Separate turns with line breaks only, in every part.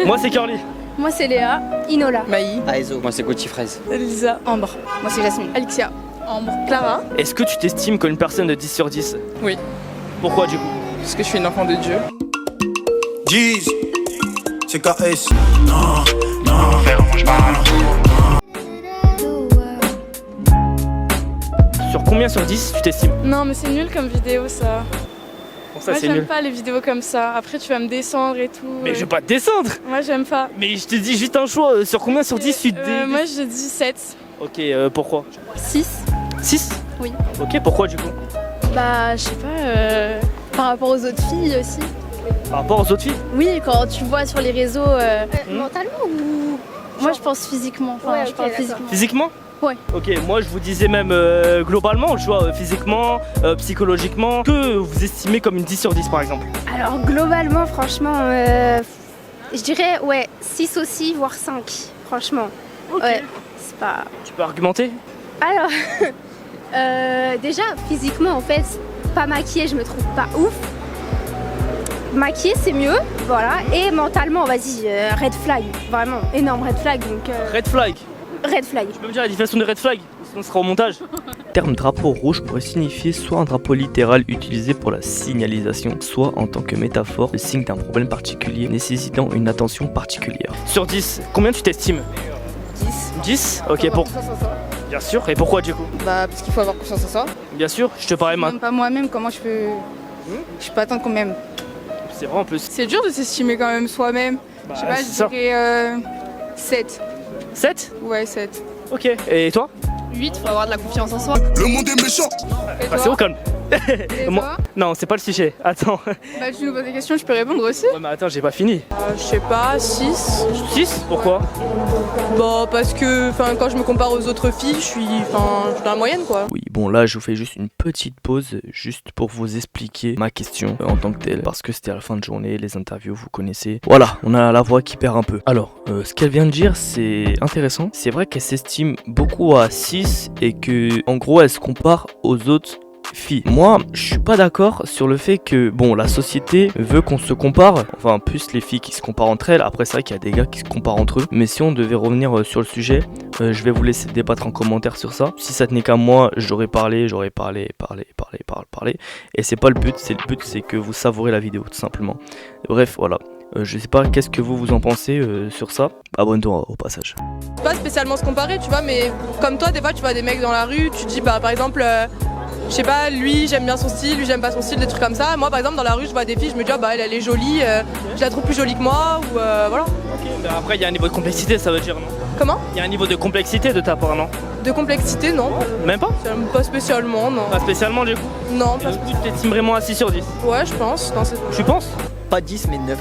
Moi c'est Curly.
Moi c'est Léa. Inola.
Maï.
Aizo. Moi c'est Gauthier Fraise.
Elisa.
Ambre. Moi c'est Jasmine.
Alexia.
Ambre.
Clara.
Est-ce que tu t'estimes comme une personne de 10 sur 10?
Oui.
Pourquoi du coup?
Parce que je suis une enfant de Dieu.
Jeez, c'est KS.
Sur combien sur 10 tu t'estimes?
Non mais c'est nul comme vidéo ça.
Bon, ça
Moi
c'est
j'aime
nul.
pas les vidéos comme ça. Après tu vas me descendre et tout.
Mais je vais pas te descendre.
Moi j'aime pas.
Mais je te dis juste un choix. Sur combien sur 10 tu te dis?
Moi je dis 7.
Ok, pourquoi?
6.
6?
Oui.
Ok, pourquoi du coup?
Bah je sais pas, par rapport aux autres filles aussi.
Par rapport aux autres filles?
Oui, quand tu vois sur les réseaux.
Mentalement ou...
Moi je pense physiquement. Enfin,
Ouais,
je
ok,
parle
d'accord.
physiquement.
Physiquement?
Ouais.
Ok, moi je vous disais même globalement, tu vois, physiquement, psychologiquement, que vous estimez comme une 10 sur 10 par exemple?
Alors globalement, franchement, je dirais ouais 6 aussi, voire 5, franchement.
Ok.
Ouais, c'est pas...
Tu peux argumenter?
Alors, déjà physiquement en fait, pas maquillée je me trouve pas ouf. Maquillée c'est mieux, voilà. Et mentalement, vas-y, red flag, vraiment, énorme red flag. Donc,
Red flag.
red flag.
Tu peux me dire la définition de red flag? Sinon ce sera au montage.
Le terme drapeau rouge pourrait signifier soit un drapeau littéral utilisé pour la signalisation, soit en tant que métaphore, le signe d'un problème particulier nécessitant une attention particulière.
Sur 10, combien tu t'estimes?
10.
10? Ok, pour... Bien sûr, et pourquoi du coup?
Bah parce qu'il faut avoir confiance en soi.
Bien sûr, je te parlais maintenant.
Même pas moi-même, comment je peux... Je peux attendre qu'on m'aime.
C'est vrai en plus.
C'est dur de s'estimer quand même soi-même.
Bah,
Je sais pas,
c'est
je
ça.
dirais 7.
7?
Ouais, 7.
Ok, et toi?
8, faut avoir de la confiance en soi.
Le monde est méchant.
Et
Bah,
toi
c'est au calme.
Et
Moi-
toi
Non, c'est pas le sujet. Attends.
Bah tu nous poses des questions, je peux répondre aussi.
Ouais, mais attends, j'ai pas fini.
Je sais pas, 6.
6? Pourquoi?
Bah parce que quand je me compare aux autres filles, je suis dans la moyenne quoi.
Oui, bon là je vous fais juste une petite pause, juste pour vous expliquer ma question en tant que telle, parce que c'était à la fin de journée, les interviews vous connaissez. Voilà, on a la voix qui perd un peu. Alors, ce qu'elle vient de dire c'est intéressant. C'est vrai qu'elle s'estime beaucoup à 6 et que en gros elle se compare aux autres filles. Moi, je suis pas d'accord sur le fait que, bon, la société veut qu'on se compare, enfin, plus les filles qui se comparent entre elles. Après, c'est vrai qu'il y a des gars qui se comparent entre eux. Mais si on devait revenir sur le sujet, je vais vous laisser débattre en commentaire sur ça. Si ça tenait qu'à moi, j'aurais parlé. Et c'est pas le but, le but, c'est que vous savourez la vidéo, tout simplement. Bref, voilà. Je sais pas, qu'est-ce que vous en pensez sur ça? Abonne-toi au passage.
Pas spécialement se comparer, tu vois, mais comme toi, des fois, tu vois des mecs dans la rue, tu dis, bah par exemple, je sais pas, lui j'aime bien son style, lui j'aime pas son style, des trucs comme ça. Moi par exemple dans la rue je vois des filles, je me dis ah bah elle est jolie, je la trouve plus jolie que moi ou voilà.
Ok, mais après il y a un niveau de complexité, ça veut dire non?
Comment?
Il y a un niveau de complexité de ta part, non?
De complexité non.
Même pas?
Pas spécialement non.
Pas spécialement du coup?
Non,
Et
pas
donc, tu t'estimes vraiment à 6 sur 10?
Ouais je pense.
Tu penses?
Pas 10 mais 9.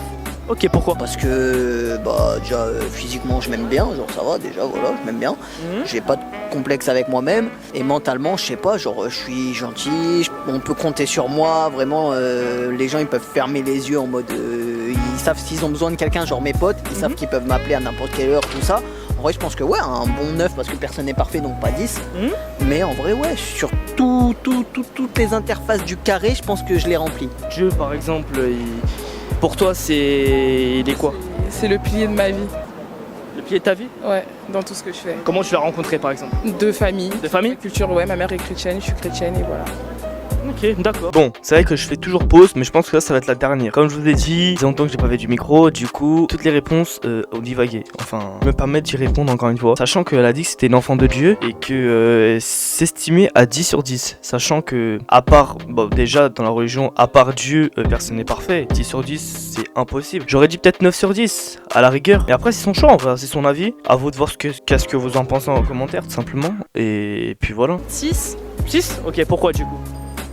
Ok, pourquoi?
Parce que bah déjà physiquement je m'aime bien, genre ça va déjà, voilà, je m'aime bien. J'ai pas de complexe avec moi-même et mentalement je sais pas, genre je suis gentil, on peut compter sur moi, vraiment les gens ils peuvent fermer les yeux en mode ils savent s'ils ont besoin de quelqu'un, genre mes potes, ils savent qu'ils peuvent m'appeler à n'importe quelle heure, tout ça. En vrai je pense que ouais, un bon 9 parce que personne n'est parfait donc pas 10. Mais en vrai ouais, sur toutes les interfaces du carré, je pense que je les remplis.
Dieu par exemple, pour toi il est quoi?
C'est le pilier de ma vie.
Le pilier de ta vie?
Ouais, dans tout ce que je fais.
Comment tu l'as rencontré par exemple?
De famille.
De famille?
Culture, ouais, ma mère est chrétienne, je suis chrétienne et voilà.
Ok, d'accord.
Bon, c'est vrai que je fais toujours pause, mais je pense que là ça va être la dernière. Comme je vous ai dit, ça fait longtemps que j'ai pas fait du micro, du coup, toutes les réponses ont divagué. Enfin, me permettre d'y répondre encore une fois. Sachant qu'elle a dit que c'était une enfant de Dieu et que s'estimait à 10 sur 10. Sachant que, à part, bon, déjà dans la religion, à part Dieu, personne n'est parfait. 10 sur 10, c'est impossible. J'aurais dit peut-être 9 sur 10, à la rigueur. Et après, c'est son choix, enfin, c'est son avis. À vous de voir qu'est-ce que vous en pensez en commentaire, tout simplement. Et puis voilà.
6.
6? Ok, pourquoi du coup?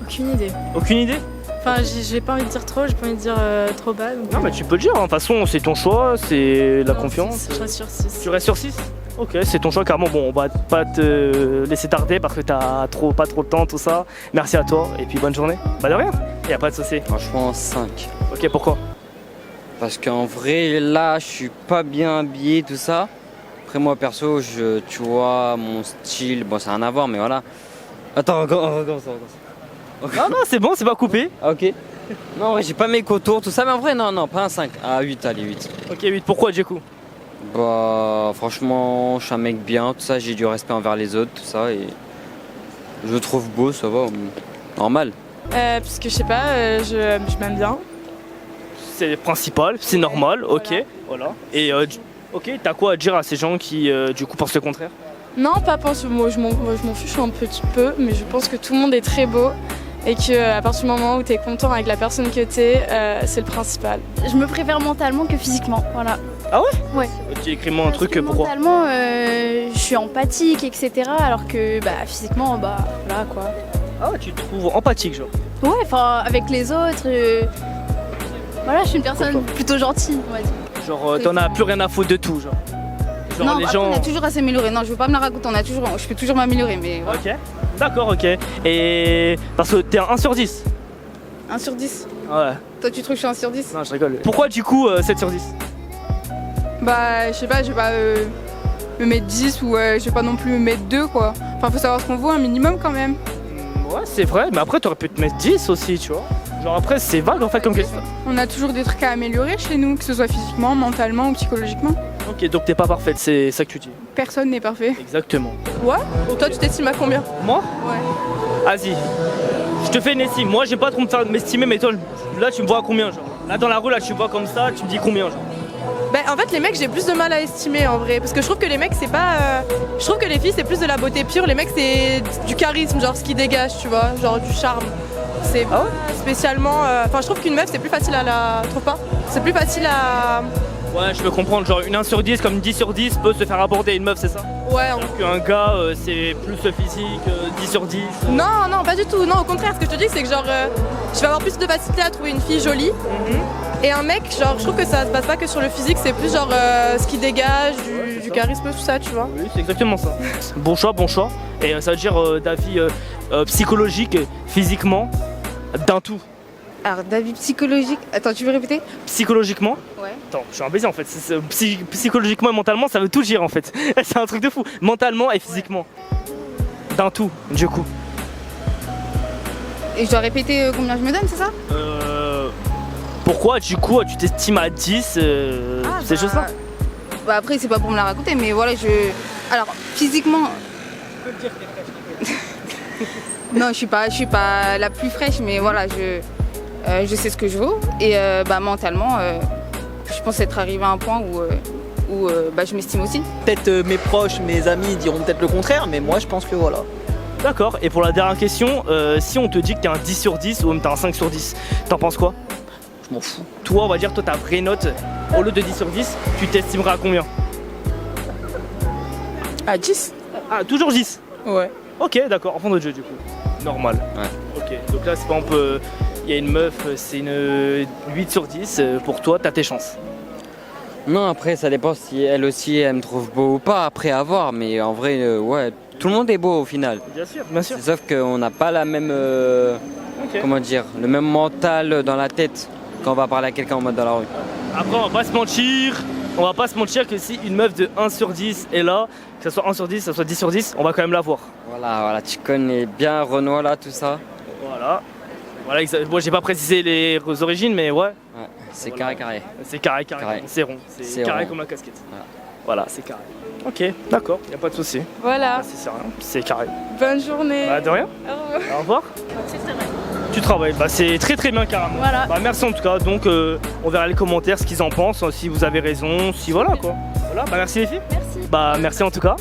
Aucune idée.
Aucune idée?
Enfin j'ai pas envie de dire trop, j'ai pas envie de dire trop bas. Donc...
Non mais tu peux le dire, hein. De toute façon c'est ton choix, c'est la
Non,
confiance.
6, je reste sur 6.
Tu restes sur 6? Ok, c'est ton choix carrément. Bon, on va pas te laisser tarder parce que t'as pas trop de temps, tout ça. Merci à toi et puis bonne journée. Bah de rien, y a pas de souci.
Franchement 5.
Ok, pourquoi?
Parce qu'en vrai, là, je suis pas bien habillé, tout ça. Après, moi, perso, tu vois, mon style, bon, ça n'a rien à voir, mais voilà. Attends, regarde ça.
Non, non, c'est bon, c'est pas coupé.
Ok.
Non, ouais, j'ai pas mes contours, tout ça, mais en vrai, non, pas un 5. Ah, 8, allez, 8.
Ok, 8. Pourquoi du coup?
Bah, franchement, je suis un mec bien, tout ça, j'ai du respect envers les autres, tout ça, et je le trouve beau, ça va, normal.
Parce que je sais pas, je m'aime bien.
C'est principal, c'est normal, ok. Voilà. Et ok, t'as quoi à dire à ces gens qui du coup pensent le contraire?
Non, pas pense, moi je m'en fiche un petit peu, mais je pense que tout le monde est très beau et qu'à partir du moment où tu es content avec la personne que tu es, c'est le principal.
Je me préfère mentalement que physiquement, voilà.
Ah ouais?
Ouais.
Tu écris-moi un truc,
Parce que
pourquoi?
mentalement, je suis empathique, etc. Alors que physiquement, voilà quoi.
Ah, tu te trouves empathique, genre?
Ouais, enfin, avec les autres, voilà, je suis une personne plutôt gentille, on va dire.
Genre, t'en as plus rien à foutre de tout, genre? Genre,
Non,
les
après,
gens.
on a toujours à s'améliorer. Non, je veux pas me la raconter, je peux toujours m'améliorer, mais voilà.
Ok, d'accord, ok. Et parce que t'es un 1 sur 10?
1 sur 10.
Ouais.
Toi, tu trouves que je suis 1 sur 10?
Non, je rigole. Pourquoi du coup 7 sur 10?
Bah, je sais pas, je vais pas me mettre 10 ou je vais pas non plus me mettre 2, quoi. Enfin, faut savoir ce qu'on vaut, un minimum quand même.
Ouais, c'est vrai, mais après t'aurais pu te mettre 10 aussi, tu vois. Genre après, c'est vague en fait comme question.
On a toujours des trucs à améliorer chez nous, que ce soit physiquement, mentalement ou psychologiquement.
Ok, donc t'es pas parfaite, c'est ça que tu dis.
Personne n'est parfait.
Exactement.
Ouais. Toi, tu t'estimes à combien?
Moi?
Ouais.
Vas-y. Je te fais une estime. Moi, j'aime pas trop m'estimer, mais toi, là, tu me vois à combien, genre? Là, dans la rue, là, tu me vois comme ça, tu me dis combien, genre?
Ben, en fait, les mecs, j'ai plus de mal à estimer en vrai. Parce que je trouve que les mecs, c'est pas. Je trouve que les filles, c'est plus de la beauté pure. Les mecs, c'est du charisme, genre ce qui dégage, tu vois, genre du charme. C'est pas spécialement. Enfin, je trouve qu'une meuf, c'est plus facile à la. Tu trouves pas? C'est plus facile à.
Ouais, je peux comprendre. Genre, une 1 sur 10 comme une 10 sur 10 peut se faire aborder une meuf, c'est ça?
Ouais.
Alors qu'un gars, c'est plus physique, 10 sur 10.
Non, pas du tout. Non, au contraire, ce que je te dis, c'est que genre, je vais avoir plus de facilité à trouver une fille jolie. Et un mec, genre, je trouve que ça se passe pas que sur le physique, c'est plus genre ce qui dégage, du charisme, tout ça, tu vois.
Oui, c'est exactement ça. Bon choix, bon choix. Et ça veut dire d'avis psychologique, physiquement, d'un tout.
Alors, d'avis psychologique. Attends, tu veux répéter?
Psychologiquement?
Ouais.
Attends, je suis un baiser en fait. Psychologiquement et mentalement, ça veut tout dire en fait. C'est un truc de fou. Mentalement et physiquement. D'un tout, du coup.
Et je dois répéter combien je me donne, c'est ça?
Pourquoi du coup tu t'estimes à 10 ces choses-là?
Bah après, c'est pas pour me la raconter, mais voilà, Alors, physiquement. Non, je suis pas la plus fraîche, mais voilà, je sais ce que je vaux. Et mentalement, je pense être arrivée à un point où je m'estime aussi.
Peut-être mes proches, mes amis diront peut-être le contraire, mais moi je pense que voilà.
D'accord, et pour la dernière question, si on te dit que t'es un 10 sur 10 ou même t'es un 5 sur 10, t'en penses quoi?
Je m'en fous.
Toi, on va dire, toi ta vraie note, au lieu de 10 sur 10, tu t'estimeras à combien?
À 10?
Ah, toujours 10?
Ouais.
Ok, d'accord, enfant de jeu du coup. Normal.
Ouais.
Ok, donc là, c'est par exemple, il y a une meuf, c'est une 8 sur 10, pour toi, t'as tes chances.
Non, après, ça dépend si elle aussi, elle me trouve beau ou pas, après à voir, mais en vrai, ouais, tout le monde est beau au final.
Bien sûr, bien sûr.
Sauf qu'on n'a pas la même, comment dire, le même mental dans la tête quand on va parler à quelqu'un en mode dans la rue.
Après, on va pas se mentir que si une meuf de 1 sur 10 est là, que ce soit 1 sur 10, que ce soit 10 sur 10, on va quand même la voir.
Voilà, tu connais bien Renoir là, tout ça.
Voilà, moi j'ai pas précisé les origines, mais ouais.
Ouais, c'est
Voilà.
carré.
C'est carré, c'est rond, c'est carré
rond.
comme la casquette. Voilà, c'est carré. Ok, d'accord, y a pas de souci.
Voilà.
Ah, c'est rien, c'est carré.
Bonne journée.
Bah de rien. Au revoir. Tu travailles, bah c'est très très bien carrément.
Voilà.
Bah merci en tout cas, donc on verra les commentaires ce qu'ils en pensent, si vous avez raison, si voilà quoi. Voilà, bah merci les filles.
Merci.
Bah merci en tout cas.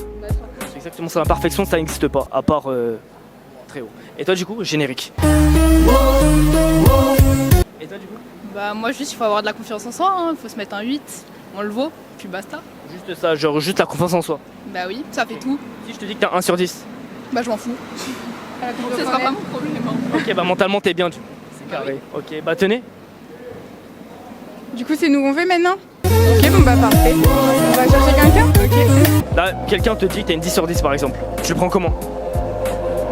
C'est exactement ça, la perfection ça n'existe pas, à part très haut. Et toi du coup, générique. Et toi du coup?
Bah moi juste il faut avoir de la confiance en soi, il faut se mettre un 8, on le vaut, puis basta.
Juste ça, genre juste la confiance en soi.
Bah oui, ça fait tout.
Si je te dis que t'as 1 sur 10.
Bah je m'en fous. Ce sera pas mon problème.
Ok, bah mentalement t'es bien du coup. C'est carré. Ok, bah tenez.
Du coup, c'est nous qu'on fait maintenant? Ok, bon bah parfait. On va chercher quelqu'un? Ok.
Là, quelqu'un te dit que t'as une 10 sur 10 par exemple. Tu le prends comment?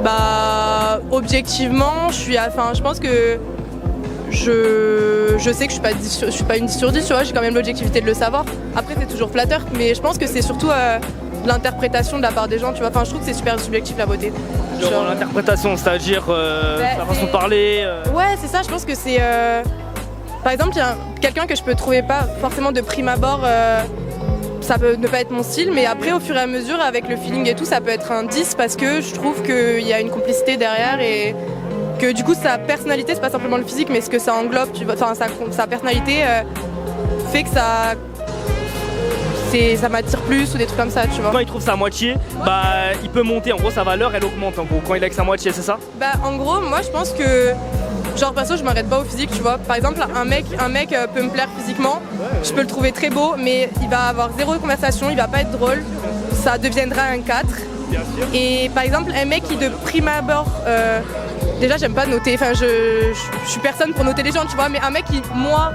Bah, objectivement, je pense que je sais que je suis pas une 10 sur 10, tu vois, j'ai quand même l'objectivité de le savoir. Après, c'est toujours flatteur, mais je pense que c'est surtout de l'interprétation de la part des gens, tu vois. Enfin, je trouve que c'est super subjectif la beauté.
Genre l'interprétation, c'est-à-dire la façon de parler.
Ouais, c'est ça, je pense que c'est... Par exemple, il y a quelqu'un que je peux trouver pas forcément de prime abord, ça peut ne pas être mon style, mais après, au fur et à mesure, avec le feeling et tout, ça peut être un 10 parce que je trouve qu'il y a une complicité derrière et que du coup, sa personnalité, c'est pas simplement le physique, mais ce que ça englobe, tu vois, enfin, sa personnalité fait que ça m'attire plus ou des trucs comme ça, tu vois.
Quand il trouve sa moitié, bah il peut monter, en gros sa valeur elle augmente en gros quand il est avec sa moitié, c'est ça?
Bah en gros, moi je pense que, genre perso je m'arrête pas au physique, tu vois. Par exemple un mec peut me plaire physiquement, je peux le trouver très beau, mais il va avoir zéro conversation, il va pas être drôle, ça deviendra un 4. Et par exemple un mec qui de prime abord, déjà j'aime pas noter, enfin je suis personne pour noter les gens, tu vois, mais un mec qui moi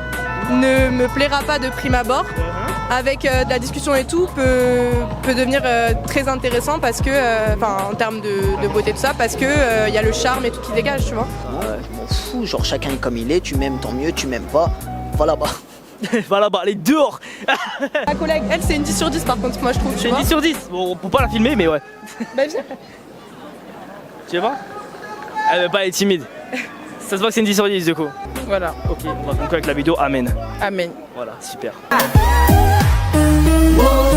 ne me plaira pas de prime abord, avec de la discussion et tout, peut devenir très intéressant parce que, en termes de beauté tout ça, parce que y a le charme et tout qui dégage, tu vois.
Ouais, je m'en fous, genre chacun est comme il est, tu m'aimes tant mieux, tu m'aimes pas, va là-bas.
Va là-bas, elle est dehors.
Ma collègue, elle c'est une 10 sur 10 par contre, moi je trouve, tu
C'est
vois.
une 10 sur 10, bon on peut pas la filmer mais ouais.
Bah viens.
Tu veux pas? Elle veut pas, elle est timide. Ça se voit que c'est une 10 sur 10 du coup.
Voilà.
Ok, on va conclure avec la vidéo, amen.
Amen.
Voilà, super.
Whoa.